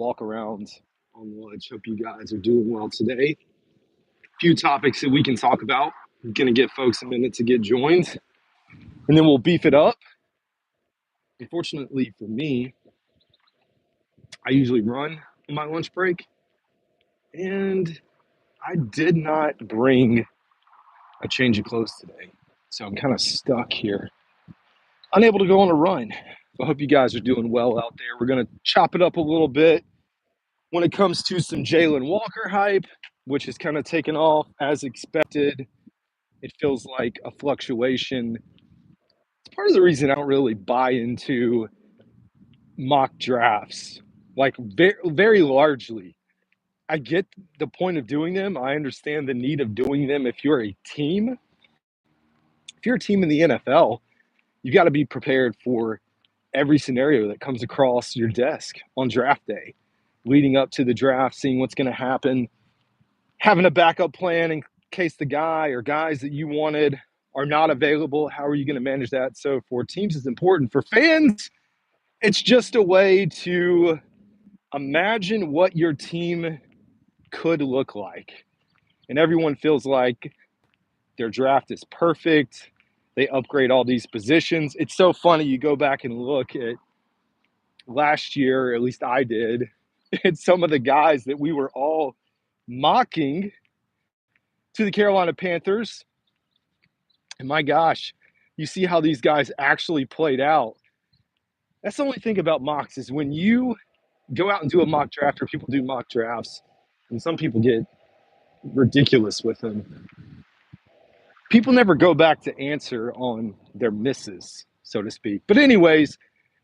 walk around on lunch. Hope you guys are doing well today. Few topics that we can talk about. I'm gonna give folks a minute to get joined, and then we'll beef it up. Unfortunately for me, I usually run on my lunch break, and I did not bring a change of clothes today, so I'm kind of stuck here, unable to go on a run. So I hope you guys are doing well out there. We're gonna chop it up a little bit when it comes to some Jalon Walker hype, which has kind of taken off as expected. It feels like a fluctuation. It's part of the reason I don't really buy into mock drafts, like very largely. I get the point of doing them. I understand the need of doing them if you're a team. If you're a team in the NFL, you got to be prepared for every scenario that comes across your desk on draft day, leading up to the draft, seeing what's going to happen, having a backup plan in case the guy or guys that you wanted are not available. How are you going to manage that? So for teams, it's important. For fans, it's just a way to imagine what your team could look like. And everyone feels like their draft is perfect. They upgrade all these positions. It's so funny. You go back and look at last year, at least I did, and some of the guys that we were all mocking to the Carolina Panthers. And my gosh, you see how these guys actually played out. That's the only thing about mocks is when you go out and do a mock draft, or people do mock drafts, and some people get ridiculous with them. People never go back to answer on their misses, so to speak. But anyways,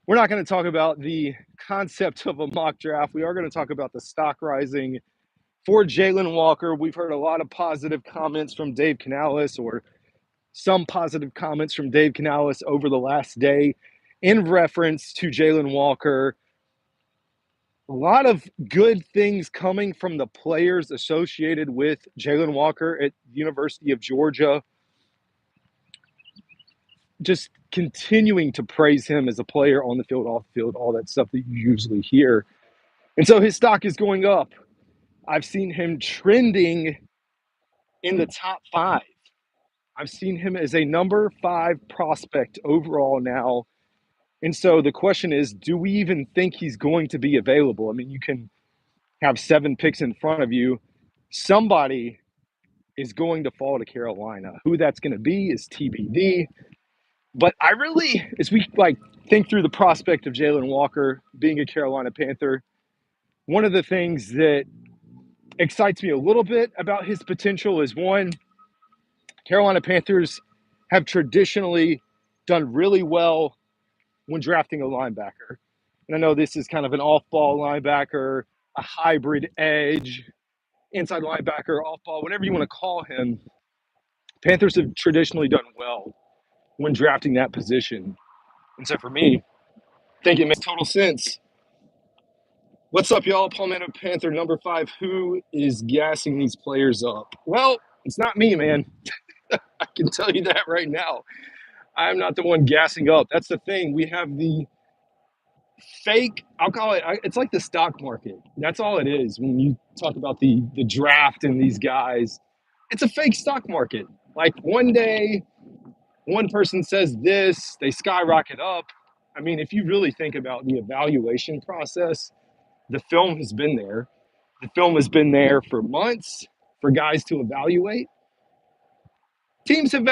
we're not going to talk about the concept of a mock draft. We are going to talk about the stock rising for Jalon Walker. We've heard a lot of positive comments from Dave Canales, or some positive comments from Dave Canales over the last day in reference to Jalon Walker. A lot of good things coming from the players associated with Jalon Walker at the University of Georgia. Just continuing to praise him as a player on the field, off the field, all that stuff that you usually hear. And so his stock is going up. I've seen him trending in the top 5. I've seen him as a number 5 prospect overall now. And so the question is, do we even think he's going to be available? I mean, you can have 7 picks in front of you. Somebody is going to fall to Carolina. Who that's going to be is TBD. But I really, as we think through the prospect of Jalon Walker being a Carolina Panther, one of the things that excites me a little bit about his potential is, one, Carolina Panthers have traditionally done really well when drafting a linebacker. And I know this is kind of an off-ball linebacker, a hybrid edge, inside linebacker, off-ball, whatever you want to call him. Panthers have traditionally done well when drafting that position. And so for me, I think it makes total sense. What's up, y'all? Palmetto Panther number 5. Who is gassing these players up? Well, it's not me, man. I can tell you that right now. I'm not the one gassing up. That's the thing. We have the fake, I'll call it, it's like the stock market. That's all it is when you talk about the draft and these guys. It's a fake stock market. Like one day, one person says this, they skyrocket up. I mean, if you really think about the evaluation process, the film has been there. The film has been there for months for guys to evaluate. Teams have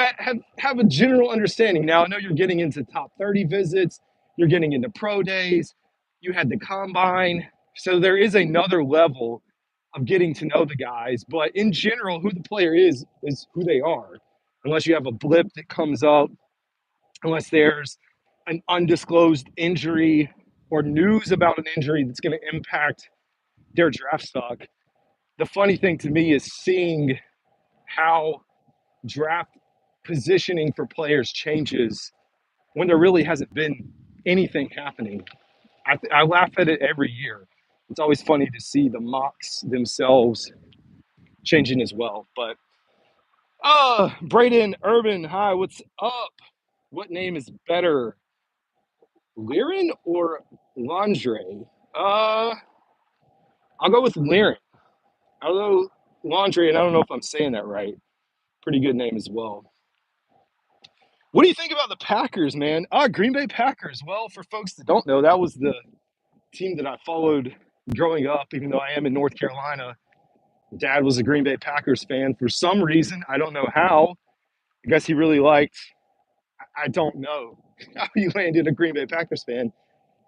a general understanding. Now, I know you're getting into top 30 visits, you're getting into pro days, you had the combine. So there is another level of getting to know the guys. But in general, who the player is who they are. Unless you have a blip that comes up, unless there's an undisclosed injury or news about an injury that's going to impact their draft stock. The funny thing to me is seeing how draft positioning for players changes when there really hasn't been anything happening. I laugh at it every year. It's always funny to see the mocks themselves changing as well. But Braden Urban, hi, what's up? What name is better, Liren or Landre? I'll go with Lyric. I'll go Laundry, and I don't know if I'm saying that right. Pretty good name as well. What do you think about the Packers, man? Green Bay Packers. Well, for folks that don't know, that was the team that I followed growing up, even though I am in North Carolina. Dad was a Green Bay Packers fan for some reason. I don't know how. I guess he really liked, I don't know how he landed a Green Bay Packers fan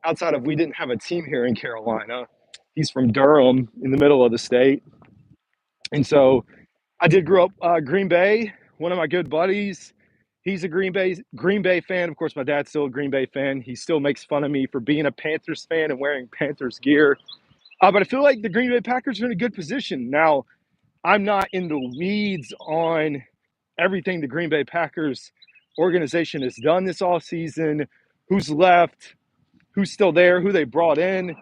outside of we didn't have a team here in Carolina. He's from Durham in the middle of the state. And so I did grow up Green Bay. One of my good buddies, he's a Green Bay fan. Of course, my dad's still a Green Bay fan. He still makes fun of me for being a Panthers fan and wearing Panthers gear. But I feel like the Green Bay Packers are in a good position. Now, I'm not in the weeds on everything the Green Bay Packers organization has done this offseason, who's left, who's still there, who they brought in.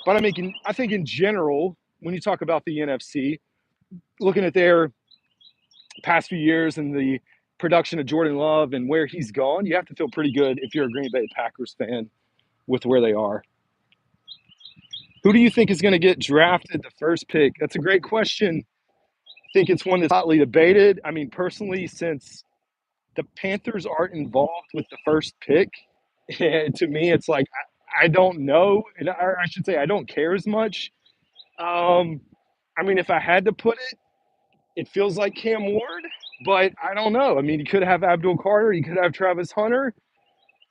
But I think in general, when you talk about the NFC, looking at their past few years and the production of Jordan Love and where he's gone, you have to feel pretty good if you're a Green Bay Packers fan with where they are. Who do you think is going to get drafted the first pick? That's a great question. I think it's one that's hotly debated. I mean, personally, since the Panthers aren't involved with the first pick, to me, it's like, I don't know. And I should say, I don't care as much. Um, I mean, if I had to put it, it feels like Cam Ward, but I don't know. I mean, you could have Abdul Carter, you could have Travis Hunter.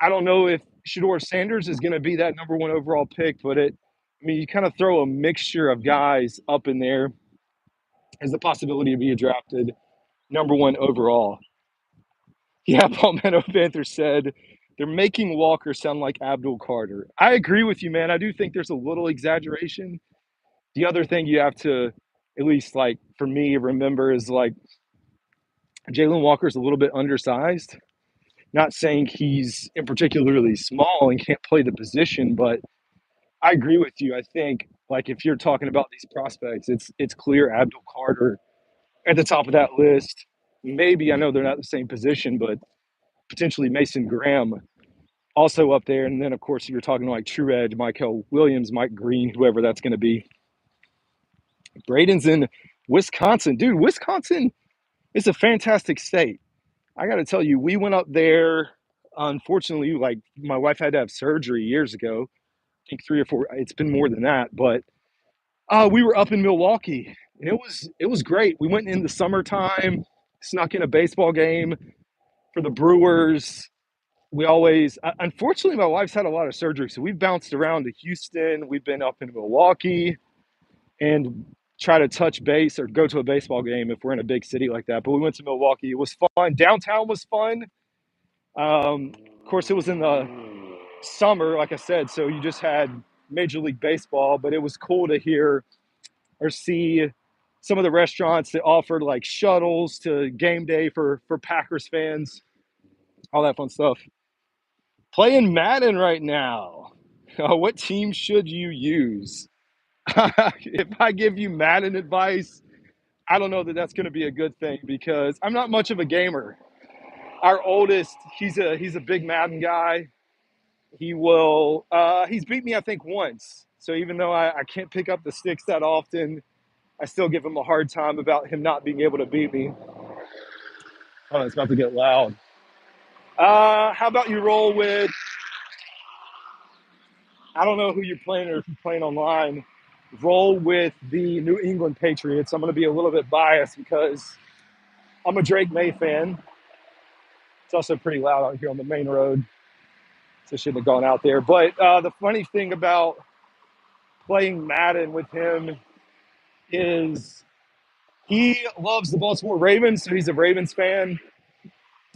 I don't know if Shador Sanders is going to be that number one overall pick, but I mean, you kind of throw a mixture of guys up in there as the possibility to be drafted number one overall. Yeah, Palmetto Panther said they're making Walker sound like Abdul Carter. I agree with you, man. I do think there's a little exaggeration. The other thing you have to, at least like for me, remember is like Jalon Walker's a little bit undersized. Not saying he's in particularly small and can't play the position, but I agree with you. I think like if you're talking about these prospects, it's clear Abdul Carter at the top of that list. Maybe I know they're not the same position, but potentially Mason Graham also up there. And then of course you're talking like True Edge, Michael Williams, Mike Green, whoever that's going to be. Braden's in Wisconsin, dude. Wisconsin is a fantastic state. I got to tell you, we went up there. Unfortunately, like my wife had to have surgery years ago. I think 3 or 4. It's been more than that, but we were up in Milwaukee, and it was great. We went in the summertime, snuck in a baseball game for the Brewers. We always, unfortunately, my wife's had a lot of surgery, so we've bounced around to Houston. We've been up in Milwaukee, and try to touch base or go to a baseball game if we're in a big city like that. But we went to Milwaukee. It was fun. Downtown was fun. Of course, it was in the summer, like I said, so you just had Major League Baseball, but it was cool to hear or see some of the restaurants that offered like shuttles to game day for Packers fans, all that fun stuff. Playing Madden right now. What team should you use? If I give you Madden advice, I don't know that that's going to be a good thing because I'm not much of a gamer. Our oldest, he's a big Madden guy. He's beat me I think once. So even though I can't pick up the sticks that often, I still give him a hard time about him not being able to beat me. Oh, it's about to get loud. How about you roll with? I don't know who you're playing or if you're playing online. Roll with the New England Patriots. I'm going to be a little bit biased because I'm a Drake May fan. It's also pretty loud out here on the main road, so I shouldn't have gone out there. But the funny thing about playing Madden with him is he loves the Baltimore Ravens, so he's a Ravens fan.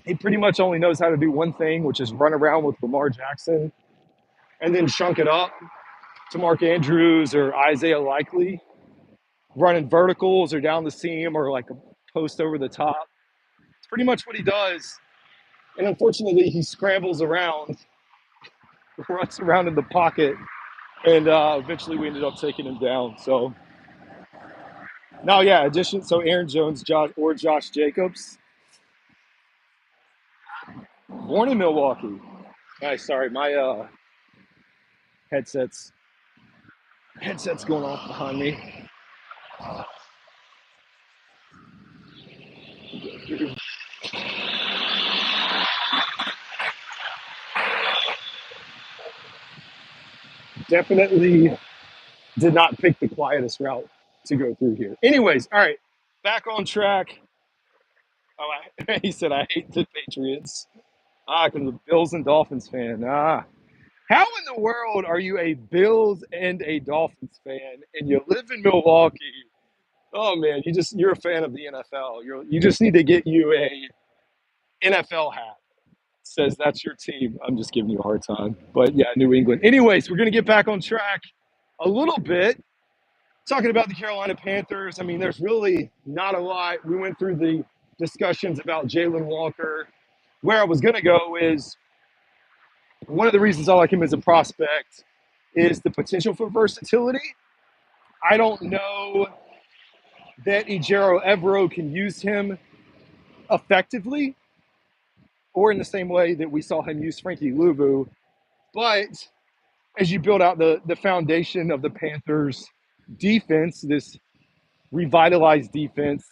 He pretty much only knows how to do one thing, which is run around with Lamar Jackson and then chunk it up to Mark Andrews or Isaiah Likely, running verticals or down the seam or like a post over the top. It's pretty much what he does. And unfortunately, he scrambles around, runs around in the pocket, and eventually we ended up taking him down. So now, yeah, addition. So Aaron Jones, Josh Jacobs, born in Milwaukee. Nice. Sorry, my headsets Headset's going off behind me. Definitely did not pick the quietest route to go through here. Anyways, all right, back on track. Oh, he said I hate the Patriots. Ah, because the Bills and Dolphins fan. Ah, how in the world are you a Bills and a Dolphins fan and you live in Milwaukee? Oh man, you're a fan of the NFL. You just need to get you a NFL hat. Says that's your team. I'm just giving you a hard time. But yeah, New England. Anyways, we're gonna get back on track a little bit. Talking about the Carolina Panthers. I mean, there's really not a lot. We went through the discussions about Jalon Walker. Where I was gonna go is one of the reasons I like him as a prospect is the potential for versatility. I don't know that Ejiro Evero can use him effectively or in the same way that we saw him use Frankie Louvu. But as you build out the foundation of the Panthers defense, this revitalized defense,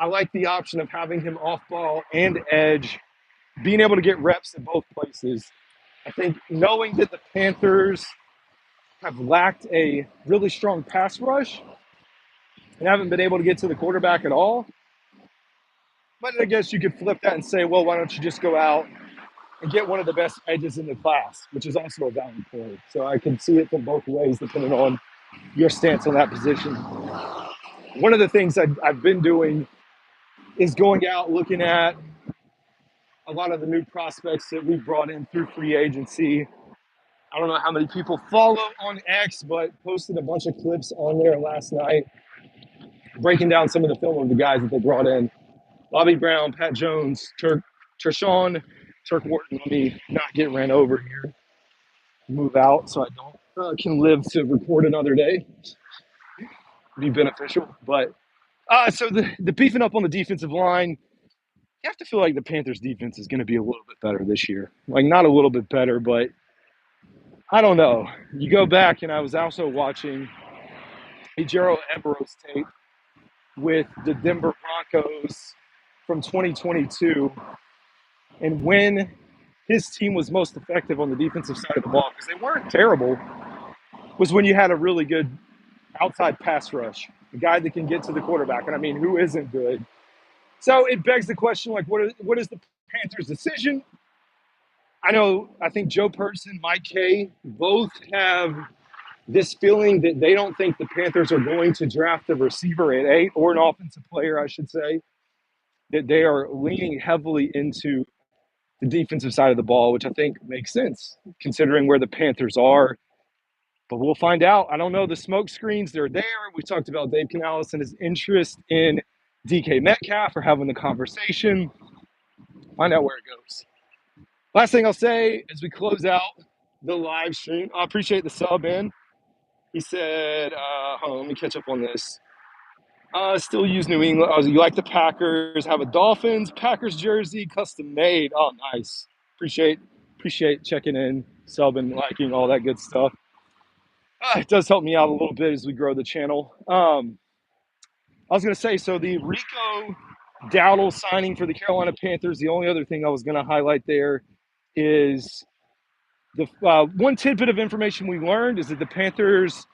I like the option of having him off ball and edge, being able to get reps in both places. I think knowing that the Panthers have lacked a really strong pass rush and haven't been able to get to the quarterback at all. But I guess you could flip that and say, well, why don't you just go out and get one of the best edges in the class, which is also a valid point. So I can see it from both ways depending on your stance on that position. One of the things I've been doing is going out looking at a lot of the new prospects that we brought in through free agency. I don't know how many people follow on X, but posted a bunch of clips on there last night breaking down some of the film of the guys that they brought in. Bobby Brown, Pat Jones, Tershawn, Turk Wharton. Let me not get ran over here. Move out so I don't can live to record another day. Be beneficial. But so the beefing up on the defensive line, you have to feel like the Panthers defense is going to be a little bit better this year. Like not a little bit better, but I don't know. You go back, and I was also watching Ejiro Evero's tape with the Denver Broncos from 2022, and when his team was most effective on the defensive side of the ball, because they weren't terrible, was when you had a really good outside pass rush, a guy that can get to the quarterback. And I mean, who isn't good? So it begs the question, like, what is the Panthers' decision? I think Joe Person, Mike Kay, both have this feeling that they don't think the Panthers are going to draft a receiver at 8 or an offensive player, I should say, that they are leaning heavily into the defensive side of the ball, which I think makes sense considering where the Panthers are. But we'll find out. I don't know. The smoke screens, they're there. We talked about Dave Canales and his interest in DK Metcalf. We're having the conversation. Find out where it goes. Last thing I'll say as we close out the live stream, I appreciate the sub in. He said, hold on, let me catch up on this. Still use New England. Oh, you like the Packers? Have a Dolphins Packers jersey, custom made. Oh, nice. Appreciate checking in, subbing, liking, all that good stuff. It does help me out a little bit as we grow the channel. I was going to say, so the Rico Dowdle signing for the Carolina Panthers, the only other thing I was going to highlight there is the one tidbit of information we learned is that the Panthers,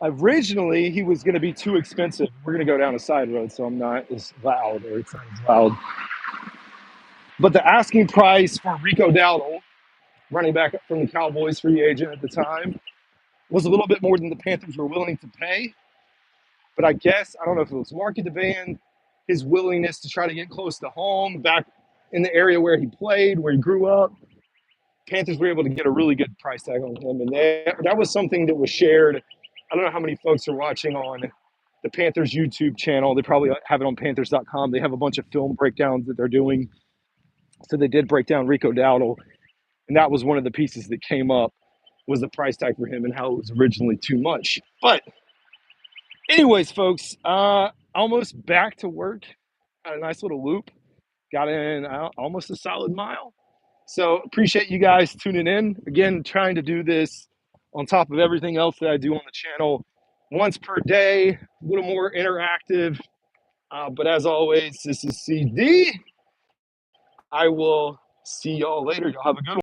originally, he was going to be too expensive. We're going to go down a side road, so I'm not as loud, or it's not as loud. But the asking price for Rico Dowdle, running back from the Cowboys free agent at the time, was a little bit more than the Panthers were willing to pay. But I guess, I don't know if it was market demand, his willingness to try to get close to home, back in the area where he played, where he grew up. Panthers were able to get a really good price tag on him. And that was something that was shared. I don't know how many folks are watching on the Panthers YouTube channel. They probably have it on Panthers.com. They have a bunch of film breakdowns that they're doing. So they did break down Rico Dowdle. And that was one of the pieces that came up, was the price tag for him and how it was originally too much. But anyways, folks, almost back to work. Got a nice little loop. Got in almost a solid mile. So appreciate you guys tuning in. Again, trying to do this on top of everything else that I do on the channel once per day, a little more interactive. But as always, this is CD. I will see y'all later. Y'all have a good one.